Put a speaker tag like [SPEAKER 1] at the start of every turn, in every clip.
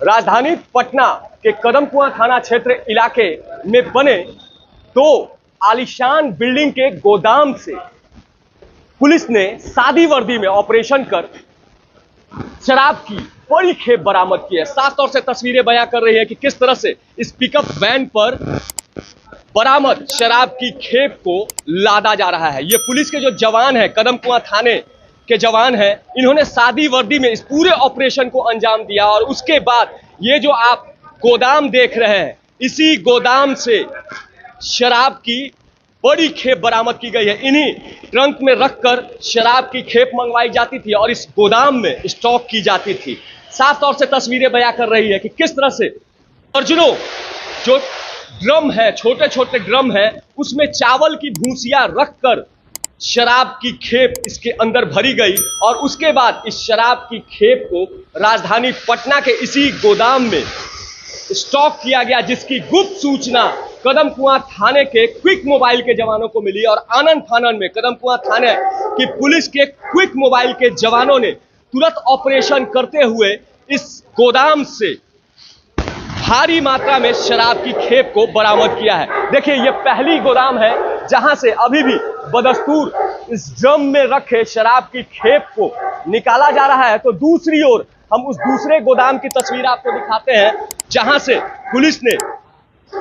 [SPEAKER 1] राजधानी पटना के कदमकुआं थाना क्षेत्र इलाके में बने दो आलीशान बिल्डिंग के गोदाम से पुलिस ने सादी वर्दी में ऑपरेशन कर शराब की बड़ी खेप बरामद की है। साफ तौर से तस्वीरें बयां कर रही है कि किस तरह से इस पिकअप वैन पर बरामद शराब की खेप को लादा जा रहा है। ये पुलिस के जो जवान हैं, कदमकुआं थाने के जवान हैं, इन्होंने सादी वर्दी में इस पूरे ऑपरेशन को अंजाम दिया और उसके बाद ये जो आप गोदाम देख रहे हैं, इसी गोदाम से शराब की बड़ी खेप बरामद की गई है। इन्हीं ट्रंक में रखकर शराब की खेप मंगवाई जाती थी और इस गोदाम में स्टॉक की जाती थी। साफ तौर से तस्वीरें बयां कर रही है कि किस तरह से दर्जनों जो ड्रम है, छोटे छोटे ड्रम है, उसमें चावल की भूसियां रखकर शराब की खेप इसके अंदर भरी गई और उसके बाद इस शराब की खेप को राजधानी पटना के इसी गोदाम में स्टॉक किया गया, जिसकी गुप्त सूचना कदमकुआं थाने के क्विक मोबाइल के जवानों को मिली और आनन फानन में कदमकुआं थाने की पुलिस के क्विक मोबाइल के जवानों ने तुरंत ऑपरेशन करते हुए इस गोदाम से भारी मात्रा में शराब की खेप को बरामद किया है। देखिए, ये पहली गोदाम है जहां से अभी भी बदस्तूर इस ड्रम में रखे शराब की खेप को निकाला जा रहा है, तो दूसरी ओर हम उस दूसरे गोदाम की तस्वीर आपको दिखाते हैं जहां से पुलिस ने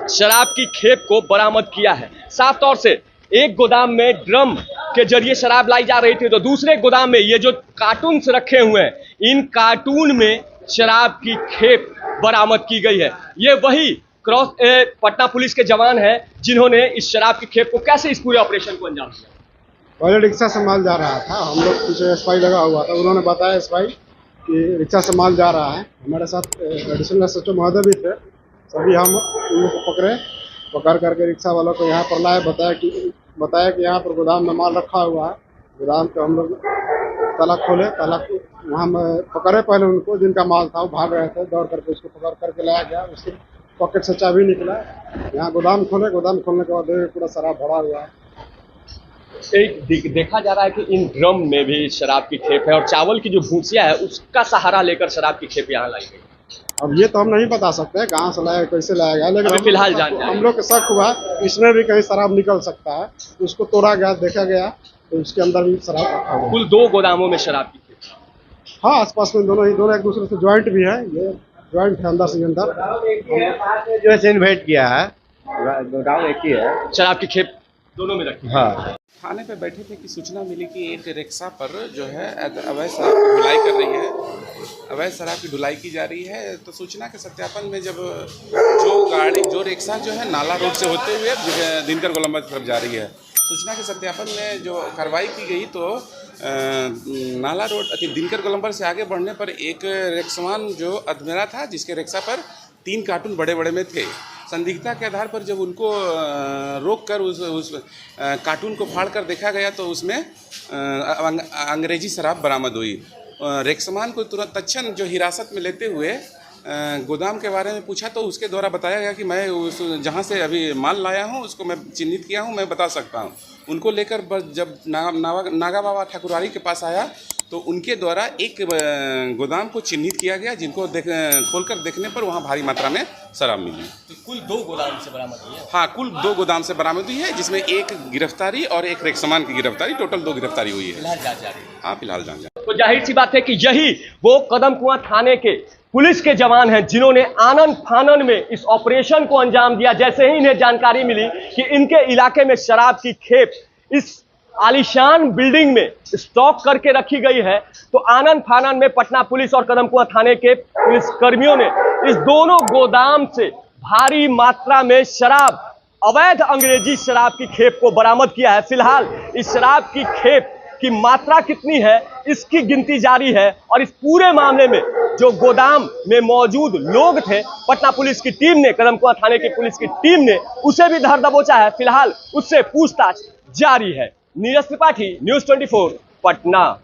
[SPEAKER 1] शराब की खेप को बरामद किया है। साफ तौर से एक गोदाम में ड्रम के जरिए शराब लाई जा रही थी, तो दूसरे गोदाम में ये जो कार्टून रखे हुए हैं, इन कार्टून में शराब की खेप बरामद की गई है। ये वही पटना पुलिस के जवान हैं जिन्होंने इस शराब की खेप को कैसे इस पूरे ऑपरेशन को अंजाम दिया।
[SPEAKER 2] पहले रिक्शा से माल जा रहा था, हम लोग पीछे एसपाई लगा हुआ था, उन्होंने बताया एसपाई कि रिक्शा से माल जा रहा है। हमारे साथ एडिशनल एसएचओ महोदय भी थे, सभी हम उन लोग को पकड़ करके रिक्शा वालों को यहाँ पर लाए। बताया कि यहाँ पर गोदाम में माल रखा हुआ है। गोदाम पे हम लोग ताला खोले, ताला वहाँ पकड़े पहले उनको, जिनका माल था वो भाग रहे थे, दौड़ करके उसको पकड़ करके लाया गया। उसके पॉकेट से चाबी निकला, यहाँ गोदाम खोले, गोदाम खोलने के बाद पूरा शराब भरा हुआ है।
[SPEAKER 1] एक देखा जा रहा है कि इन ड्रम में भी शराब की खेप है और चावल की जो भूसिया है उसका सहारा लेकर शराब की खेप यहाँ लाई गई।
[SPEAKER 2] अब ये तो हम नहीं बता सकते कहाँ से लाया, कैसे लाया गया, लेकिन
[SPEAKER 1] फिलहाल
[SPEAKER 2] हम लोग को शक हुआ इसमें भी कहीं शराब निकल सकता है। उसको तोड़ा गया, देखा गया तो उसके अंदर भी शराब रखा हुआ।
[SPEAKER 1] कुल 2 गोदामों में शराब की खेप।
[SPEAKER 2] हाँ, आसपास में दोनों एक दूसरे से ज्वाइंट भी है। ये ज्वाइंट है, अंदर से अंदर
[SPEAKER 3] जो है इन्वेट किया है, गोदाम एक ही है,
[SPEAKER 1] शराब की खेप दोनों में रखी।
[SPEAKER 3] हाँ।
[SPEAKER 4] थाने पे बैठे थे कि सूचना मिली कि एक रिक्शा पर जो है अवैध शराब की ढुलाई कर रही है, अवैध शराब की ढुलाई की जा रही है। तो सूचना के सत्यापन में जब जो रिक्शा जो है नाला रोड से होते हुए दिनकर गोलंबर की तरफ जा रही है, सूचना के सत्यापन में जो कार्रवाई की गई तो नाला रोड दिनकर गोलंबर से आगे बढ़ने पर एक रिक्शवान जो अधमेरा था, जिसके रिक्शा पर 3 कार्टून बड़े बड़े में थे। संदिग्धता के आधार पर जब उनको रोक कर उस कार्टून को फाड़ कर देखा गया तो उसमें अंग्रेजी शराब बरामद हुई। रिक्शवान को तुरंत तत्क्षण जो हिरासत में लेते हुए गोदाम के बारे में पूछा तो उसके द्वारा बताया गया कि मैं उस जहाँ से अभी माल लाया हूँ उसको मैं चिन्हित किया हूँ, मैं बता सकता हूँ। उनको लेकर जब नागा बाबा ठाकुरारी के पास आया तो उनके द्वारा एक गोदाम को चिन्हित किया गया, जिनको खोलकर देखने पर वहाँ भारी मात्रा में शराब मिली।
[SPEAKER 1] तो कुल 2 गोदाम से बरामद हुई है।
[SPEAKER 4] हाँ, कुल 2 गोदाम से बरामद हुई है, जिसमें एक गिरफ्तारी और एक रिक्शवान की गिरफ्तारी, टोटल 2 गिरफ्तारी हुई है।
[SPEAKER 1] फिलहाल जांच जारी है।
[SPEAKER 4] हाँ, फिलहाल जांच जारी।
[SPEAKER 1] तो जाहिर सी बात है कि यही वो कदमकुआं थाने के पुलिस के जवान हैं जिन्होंने आनन फानन में इस ऑपरेशन को अंजाम दिया। जैसे ही इन्हें जानकारी मिली कि इनके इलाके में शराब की खेप इस आलीशान बिल्डिंग में स्टॉक करके रखी गई है, तो आनन फानन में पटना पुलिस और कदमकुआं थाने के पुलिस कर्मियों ने इस दोनों गोदाम से भारी मात्रा में शराब, अवैध अंग्रेजी शराब की खेप को बरामद किया है। फिलहाल इस शराब की खेप की मात्रा कितनी है इसकी गिनती जारी है और इस पूरे मामले में जो गोदाम में मौजूद लोग थे, पटना पुलिस की टीम ने, कदमकुआं थाने की पुलिस की टीम ने उसे भी धर दबोचा है। फिलहाल उससे पूछताछ जारी है। नीरज त्रिपाठी, न्यूज़ 24, पटना।